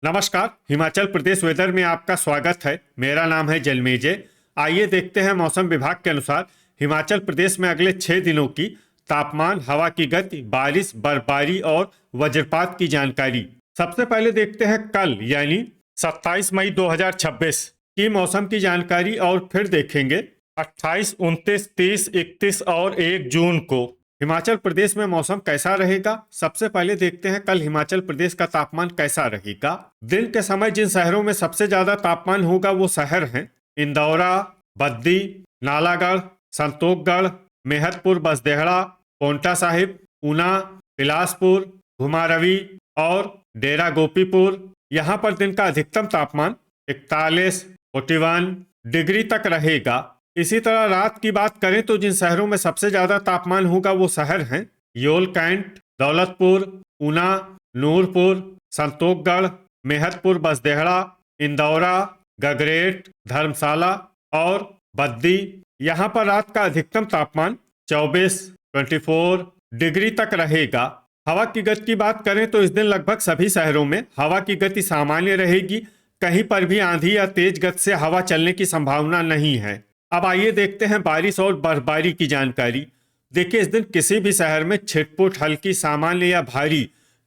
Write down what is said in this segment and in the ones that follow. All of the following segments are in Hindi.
नमस्कार। हिमाचल प्रदेश वेदर में आपका स्वागत है। मेरा नाम है जलमेजय। आइए देखते हैं मौसम विभाग के अनुसार हिमाचल प्रदेश में अगले 6 दिनों की तापमान, हवा की गति, बारिश, बर्फबारी और वज्रपात की जानकारी। सबसे पहले देखते हैं कल यानी 27 मई 2026 की मौसम की जानकारी और फिर देखेंगे 28, 29, 30, 31 और 1 जून को हिमाचल प्रदेश में मौसम कैसा रहेगा। सबसे पहले देखते हैं कल हिमाचल प्रदेश का तापमान कैसा रहेगा। दिन के समय जिन शहरों में सबसे ज्यादा तापमान होगा वो शहर हैं इंदौरा, बद्दी, नालागढ़, संतोखगढ़, मेहतपुर, बसदेहड़ा, पोंटा साहिब, ऊना, बिलासपुर, घुमारवी और डेरा गोपीपुर। यहाँ पर दिन का अधिकतम तापमान 41, 41 डिग्री तक रहेगा। इसी तरह रात की बात करें तो जिन शहरों में सबसे ज्यादा तापमान होगा वो शहर हैं योल कैंट, दौलतपुर, ऊना, नूरपुर, संतोखगढ़, मेहतपुर, बसदेहड़ा, इंदौरा, गगरेट, धर्मशाला और बद्दी। यहाँ पर रात का अधिकतम तापमान 24, 24 डिग्री तक रहेगा। हवा की गति की बात करें तो इस दिन लगभग सभी शहरों में हवा की गति सामान्य रहेगी। कहीं पर भी आंधी या तेज गति से हवा चलने की संभावना नहीं है। अब आइए देखते हैं बारिश और बर्फबारी की जानकारी। देखिए, इस दिन किसी भी शहर में छिटपुट, हल्की, सामान्य या भारी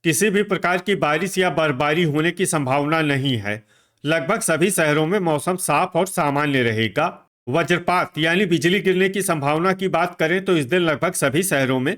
किसी भी प्रकार की बारिश या बर्फबारी होने की संभावना नहीं है। लगभग सभी शहरों में मौसम साफ और सामान्य रहेगा। वज्रपात यानी बिजली गिरने की संभावना की बात करें तो इस दिन लगभग सभी शहरों में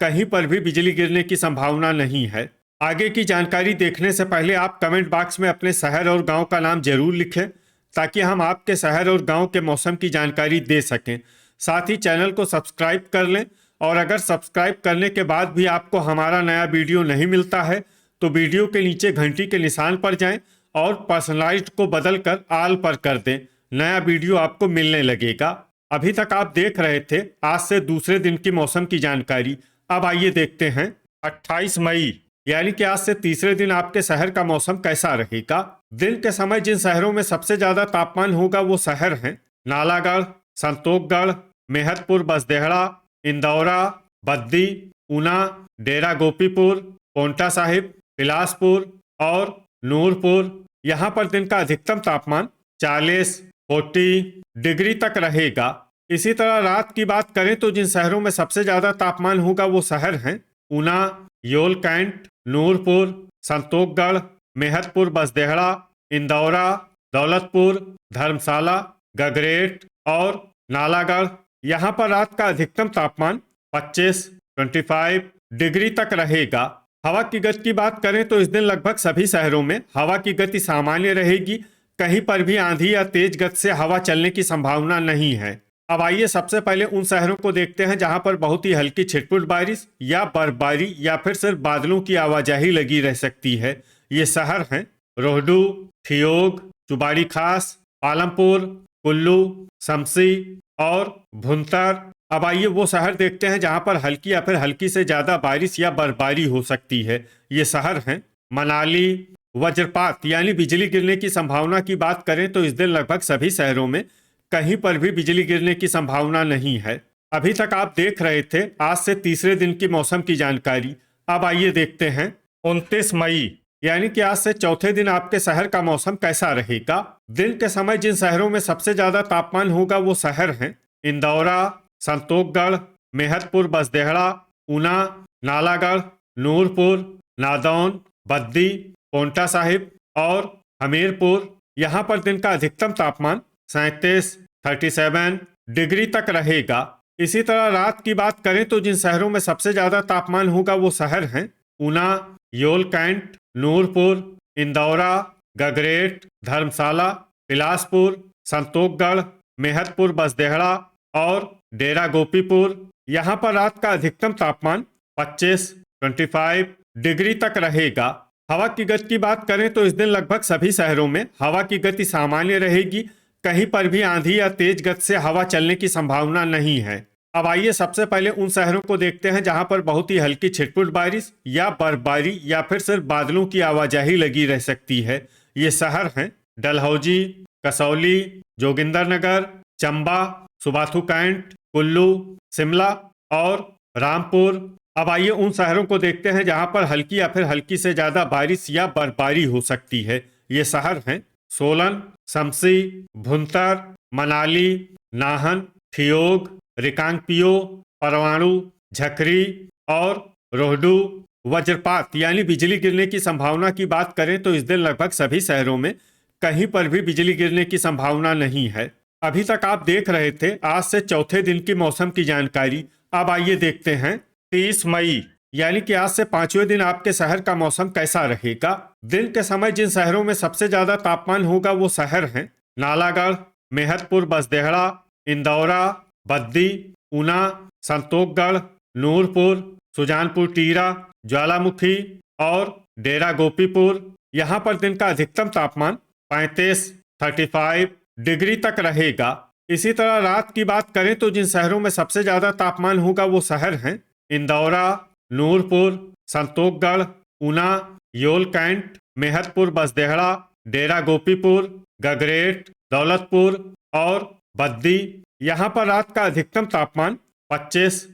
कहीं पर भी बिजली गिरने की संभावना नहीं है। आगे की जानकारी देखने से पहले आप कमेंट बॉक्स में अपने शहर और गांव का नाम जरूर लिखें ताकि हम आपके शहर और गांव के मौसम की जानकारी दे सकें। साथ ही चैनल को सब्सक्राइब कर लें और अगर सब्सक्राइब करने के बाद भी आपको हमारा नया वीडियो नहीं मिलता है तो वीडियो के नीचे घंटी के निशान पर जाएं और पर्सनलाइज्ड को बदलकर ऑल पर कर दें। नया वीडियो आपको मिलने लगेगा। अभी तक आप देख रहे थे आज से दूसरे दिन की मौसम की जानकारी। अब आइए देखते हैं 28 मई यानी कि आज से तीसरे दिन आपके शहर का मौसम कैसा रहेगा। दिन के समय जिन शहरों में सबसे ज्यादा तापमान होगा वो शहर हैं नालागढ़, संतोखगढ़, मेहतपुर, बसदेहड़ा, इंदौरा, बद्दी, ऊना, डेरा गोपीपुर, पोंटा साहिब, बिलासपुर और नूरपुर। यहाँ पर दिन का अधिकतम तापमान 40, 40 डिग्री तक रहेगा। इसी तरह रात की बात करें तो जिन शहरों में सबसे ज्यादा तापमान होगा वो शहर हैं ऊना, योल कैंट, नूरपुर, संतोखगढ़, मेहतपुर, बसदेहड़ा, इंदौरा, दौलतपुर, धर्मशाला, गगरेट और नालागढ़। यहाँ पर रात का अधिकतम तापमान 25, 25 डिग्री तक रहेगा। हवा की गति की बात करें तो इस दिन लगभग सभी शहरों में हवा की गति सामान्य रहेगी। कहीं पर भी आंधी या तेज गति से हवा चलने की संभावना नहीं है। अब आइए सबसे पहले उन शहरों को देखते हैं जहां पर बहुत ही हल्की छिटपुट बारिश या बर्फबारी या फिर सिर्फ बादलों की आवाजाही लगी रह सकती है। ये शहर हैं रोहडू, ठियोग, चुबाड़ी खास, पालमपुर, कुल्लू, शमसी और भुंतर। अब आइए वो शहर देखते हैं जहां पर हल्की या फिर हल्की से ज्यादा बारिश या बर्फबारी हो सकती है। ये शहर हैं मनाली। वज्रपात यानी बिजली गिरने की संभावना की बात करें तो इस दिन लगभग सभी शहरों में कहीं पर भी बिजली गिरने की संभावना नहीं है। अभी तक आप देख रहे थे आज से तीसरे दिन की मौसम की जानकारी। अब आइए देखते हैं 29 मई यानी कि आज से चौथे दिन आपके शहर का मौसम कैसा रहेगा। दिन के समय जिन शहरों में सबसे ज्यादा तापमान होगा वो शहर हैं इंदौरा, संतोखगढ़, मेहतपुर, बसदेहड़ा, ऊना, नालागढ़, नूरपुर, नादौन, बद्दी, पोंटा साहिब और हमीरपुर। यहाँ पर दिन का अधिकतम तापमान 37, 37 डिग्री तक रहेगा। इसी तरह रात की बात करें तो जिन शहरों में सबसे ज्यादा तापमान होगा वो शहर हैं ऊना, योल कैंट, नूरपुर, इंदौरा, गगरेट, धर्मशाला, बिलासपुर, संतोखगढ़, मेहतपुर, बसदेहड़ा और डेरा गोपीपुर। यहाँ पर रात का अधिकतम तापमान 25, 25 डिग्री तक रहेगा। हवा की गति की बात करें तो इस दिन लगभग सभी शहरों में हवा की गति सामान्य रहेगी। कहीं पर भी आंधी या तेज गति से हवा चलने की संभावना नहीं है। अब आइए सबसे पहले उन शहरों को देखते हैं जहां पर बहुत ही हल्की छिटपुट बारिश या बर्फबारी या फिर सिर्फ बादलों की आवाजाही लगी रह सकती है। ये शहर हैं डलहौजी, कसौली, जोगिंदरनगर, चंबा, सुबाथू कैंट, कुल्लू, शिमला और रामपुर। अब आइए उन शहरों को देखते हैं जहां पर हल्की या फिर हल्की से ज्यादा बारिश या बर्फबारी हो सकती है। ये शहर हैं सोलन, शमसी, भुंतर, मनाली, नाहन, ठियोग, रिकांगपिओ, परवाणु, झकरी और रोहडू। वज्रपात यानी बिजली गिरने की संभावना की बात करें तो इस दिन लगभग सभी शहरों में कहीं पर भी बिजली गिरने की संभावना नहीं है। अभी तक आप देख रहे थे आज से चौथे दिन की मौसम की जानकारी। अब आइए देखते हैं 30 मई यानी कि आज से पांचवें दिन आपके शहर का मौसम कैसा रहेगा। दिन के समय जिन शहरों में सबसे ज्यादा तापमान होगा वो शहर हैं नालागढ़, मेहतपुर बसदेहड़ा, इंदौरा, बद्दी, ऊना, संतोखगढ़, नूरपुर, सुजानपुर टीरा, ज्वालामुखी और डेरा गोपीपुर। यहाँ पर दिन का अधिकतम तापमान 35 डिग्री तक रहेगा। इसी तरह रात की बात करें तो जिन शहरों में सबसे ज्यादा तापमान होगा वो शहर हैं इंदौरा, नूरपुर, संतोखगढ़, ऊना, योल कैंट, मेहतपुर बसदेहड़ा, डेरा गोपीपुर, गगरेट, दौलतपुर और बद्दी। यहाँ पर रात का अधिकतम तापमान 25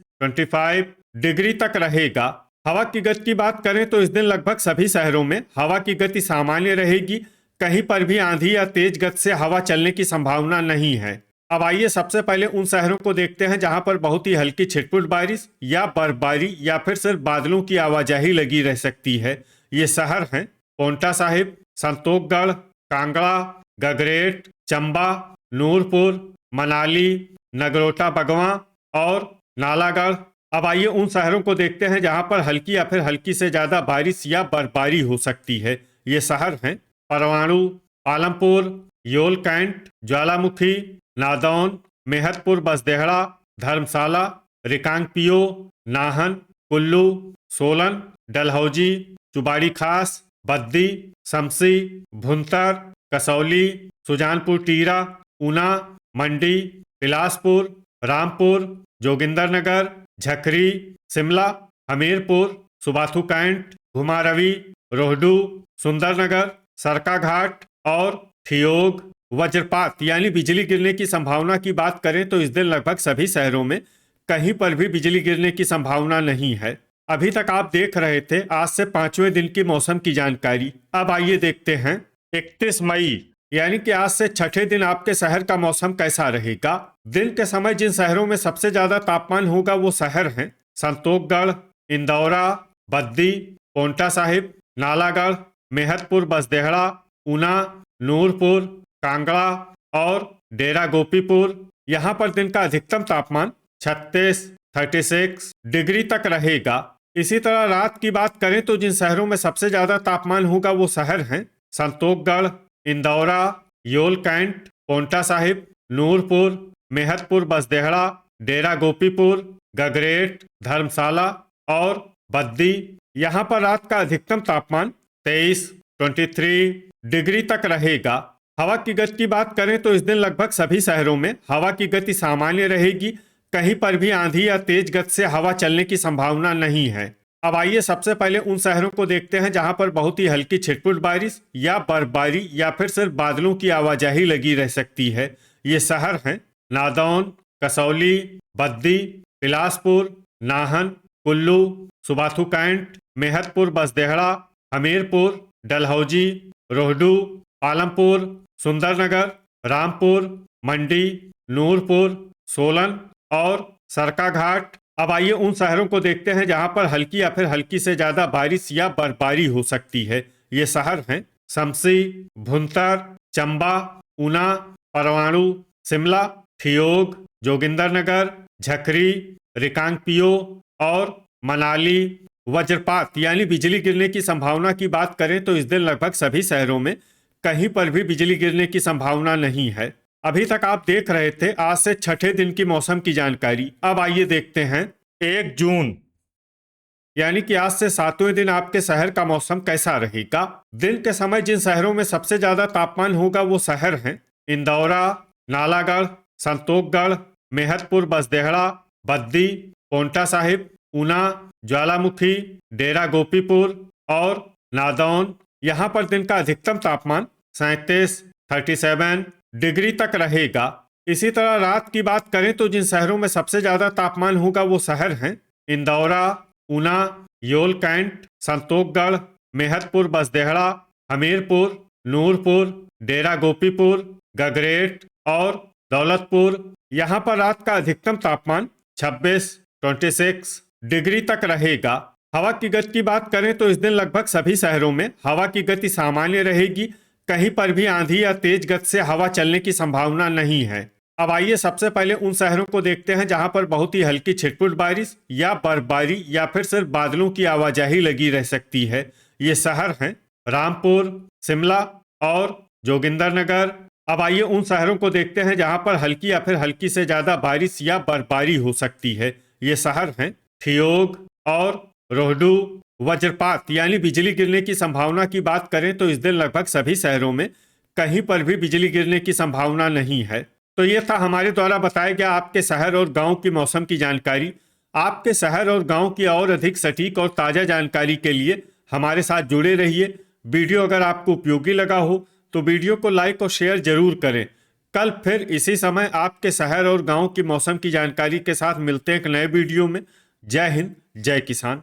डिग्री तक रहेगा। हवा की गति की बात करें तो इस दिन लगभग सभी शहरों में हवा की गति सामान्य रहेगी। कहीं पर भी आंधी या तेज गति से हवा चलने की संभावना नहीं है। अब आइए सबसे पहले उन शहरों को देखते हैं जहां पर बहुत ही हल्की छिटपुट बारिश या बर्फबारी या फिर सिर्फ बादलों की आवाजाही लगी रह सकती है। ये शहर हैं पोंटा साहिब, संतोखगढ़, कांगड़ा, गगरेट, चंबा, नूरपुर, मनाली, नगरोटा बगवां और नालागढ़। अब आइए उन शहरों को देखते हैं जहां पर हल्की या फिर हल्की से ज्यादा बारिश या बर्फबारी हो सकती है। ये शहर हैं परवाणु, पालमपुर, योल कैंट, ज्वालामुखी, नादौन, मेहतपुर बसदेहड़ा, धर्मशाला, रिकांगपिओ, नाहन, कुल्लू, सोलन, डलहौजी, चुबाड़ी खास, बद्दी, शमसी, भुंतर, कसौली, सुजानपुर टीरा, ऊना, मंडी, बिलासपुर, रामपुर, जोगिंदरनगर, झकरी, शिमला, हमीरपुर, सुबाथू कैंट, घुमारवी, रोहडू, सुंदरनगर, सरकाघाट और ठियोग। वज्रपात यानी बिजली गिरने की संभावना की बात करें तो इस दिन लगभग सभी शहरों में कहीं पर भी बिजली गिरने की संभावना नहीं है। अभी तक आप देख रहे थे आज से पांचवें दिन की मौसम की जानकारी। अब आइए देखते हैं 31 मई यानी कि आज से छठे दिन आपके शहर का मौसम कैसा रहेगा। दिन के समय जिन शहरों में सबसे ज्यादा तापमान होगा वो शहर हैं संतोखगढ़, इंदौरा, बद्दी, पोंटा साहिब, नालागढ़, मेहतपुर बसदेहड़ा, ऊना, नूरपुर, कांगड़ा और डेरा गोपीपुर। यहाँ पर दिन का अधिकतम तापमान 36 डिग्री तक रहेगा। इसी तरह रात की बात करें तो जिन शहरों में सबसे ज्यादा तापमान होगा वो शहर हैं संतोखगढ़, इंदौरा, योल कैंट, पोंटा साहिब, नूरपुर, मेहतपुर बसदेहड़ा, डेरा गोपीपुर, गगरेट, धर्मशाला और बद्दी। यहाँ पर रात का अधिकतम तापमान 23 डिग्री तक रहेगा। हवा की गति की बात करें तो इस दिन लगभग सभी शहरों में हवा की गति सामान्य रहेगी। कहीं पर भी आंधी या तेज गति से हवा चलने की संभावना नहीं है। अब आइए सबसे पहले उन शहरों को देखते हैं जहां पर बहुत ही हल्की छिटपुट बारिश या बर्फबारी या फिर सिर्फ बादलों की आवाजाही लगी रह सकती है। ये शहर हैं नादौन, कसौली, बद्दी, बिलासपुर, नाहन, कुल्लू, सुबाथू कैंट, मेहतपुर बसदेहड़ा, हमीरपुर, डलहौजी, रोहडू, पालमपुर, सुंदरनगर, रामपुर, मंडी, नूरपुर, सोलन और सरकाघाट। अब आइए उन शहरों को देखते हैं जहां पर हल्की या फिर हल्की से ज्यादा बारिश या बर्फबारी हो सकती है। ये शहर हैं शमसी, भुंतर, चंबा, ऊना, परवाणु, शिमला, ठियोग, जोगिंदरनगर, झकरी, रिकांगपिओ और मनाली। वज्रपात यानी बिजली गिरने की संभावना की बात करें तो इस दिन लगभग सभी शहरों में कहीं पर भी बिजली गिरने की संभावना नहीं है। अभी तक आप देख रहे थे आज से छठे दिन की मौसम की जानकारी। अब आइए देखते हैं 1 जून यानी कि आज से सातवें दिन आपके शहर का मौसम कैसा रहेगा। दिन के समय जिन शहरों में सबसे ज्यादा तापमान होगा वो शहर हैं इंदौरा, नालागढ़, संतोखगढ़, मेहतपुर बसदेहड़ा, बद्दी, पोंटा साहिब, ऊना, ज्वालामुखी, डेरा गोपीपुर और नादौन। यहाँ पर दिन का अधिकतम तापमान 37 डिग्री तक रहेगा। इसी तरह रात की बात करें तो जिन शहरों में सबसे ज्यादा तापमान होगा वो शहर हैं इंदौरा, ऊना, योल कैंट, संतोखगढ़, मेहतपुर बसदेहड़ा, हमीरपुर, नूरपुर, डेरा गोपीपुर, गगरेट और दौलतपुर। यहाँ पर रात का अधिकतम तापमान 26 डिग्री तक रहेगा। हवा की गति की बात करें तो इस दिन लगभग सभी शहरों में हवा की गति सामान्य रहेगी। कहीं पर भी आंधी या तेज गति से हवा चलने की संभावना नहीं है। अब आइए सबसे पहले उन शहरों को देखते हैं जहां पर बहुत ही हल्की छिटपुट बारिश या बर्फबारी या फिर सिर्फ बादलों की आवाजाही लगी रह सकती है। ये शहर हैं रामपुर, शिमला और जोगिंदरनगर। अब आइए उन शहरों को देखते हैं जहां पर हल्की या फिर हल्की से ज्यादा बारिश या बर्फबारी हो सकती है। ये शहर हैं ठियोग और रोहडू। वज्रपात यानी बिजली गिरने की संभावना की बात करें तो इस दिन लगभग सभी शहरों में कहीं पर भी बिजली गिरने की संभावना नहीं है। तो ये था हमारे द्वारा बताया गया आपके शहर और गांव की मौसम की जानकारी। आपके शहर और गांव की और अधिक सटीक और ताज़ा जानकारी के लिए हमारे साथ जुड़े रहिए। वीडियो अगर आपको उपयोगी लगा हो तो वीडियो को लाइक और शेयर जरूर करें। कल फिर इसी समय आपके शहर और गांव की मौसम की जानकारी के साथ मिलते हैं एक नए वीडियो में। जय हिंद, जय किसान।